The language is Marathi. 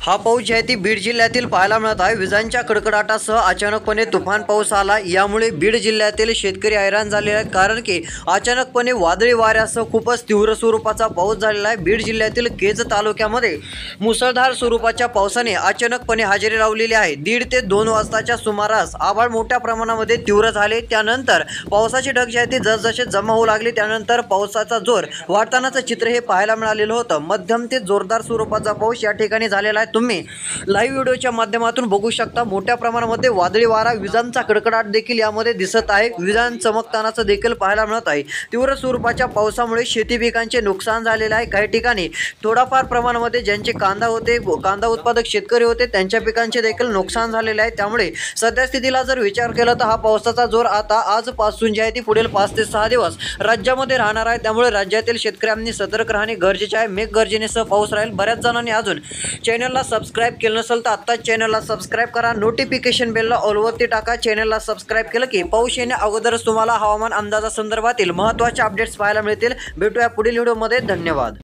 हा पाऊस जे आहे ती बीड जिल्ह्यातील पाहायला मिळत आहे। विजांच्या कडकडाटासह अचानकपणे तुफान पाऊस आला, यामुळे बीड जिल्ह्यातील शेतकरी हैराण झाले आहेत। कारण की अचानकपणे वादळी वाऱ्यासह खूपच तीव्र स्वरूपाचा पाऊस झालेला आहे। बीड जिल्ह्यातील केज तालुक्यामध्ये मुसळधार स्वरूपाच्या पावसाने अचानकपणे हजेरी लावलेली आहे। 1:30 ते 2 वाजताच्या सुमारास आभाळ मोठ्या प्रमाणामध्ये तीव्र झाले। त्यानंतर पावसाचे ढग जे आहे ते जसजसे जमा होऊ लागले, त्यानंतर पावसाचा जोर वाढतानाचं चित्र हे पाहायला मिळालेलं होतं। मध्यम ते जोरदार स्वरूपाचा पाऊस या ठिकाणी झालेला आहे। तुम्ही लाईव्ह व्हिडिओच्या माध्यमातून बघू शकता। मोठ्या प्रमाणामध्ये वादळी वारा, विजांचा कडकडाट देखील यामध्ये दिसत आहे। विजां चमकतानाचं देखील पाहायला मिळत आहे। तीव्र स्वरूपाच्या पावसामुळे शेती पिकांचे नुकसान झालेले आहे। काही ठिकाणी थोडाफार प्रमाणामध्ये ज्यांचे कांदा उत्पादक शेतकरी होते त्यांच्या पिकांचे देखील नुकसान झालेले आहे। त्यामुळे सध्या स्थितीला जर विचार केला तर हा पावसाचा जोर आता आजपासून जे आहे ती पुढील 5 ते 6 दिवस राज्यामध्ये राहणार आहे। त्यामुळे राज्यातील शेतकऱ्यांनी सतर्क राहणे गरजेचे आहे। मेघगर्जनेसह पाऊस राहील। बऱ्याच जणांनी अजून चॅनलला सबस्क्राइब केलं नसेल तर आत्ताच चॅनलला सबस्क्राइब करा। नोटिफिकेशन बेलला ऑलवरती टाका। चॅनलला सबस्क्राइब केलं की पाऊस येण्या अगोदरच तुम्हाला हवामान अंदाजासंदर्भातील महत्त्वाचे अपडेट्स पाहायला मिळतील। भेटूया पुढील व्हिडिओमध्ये। धन्यवाद।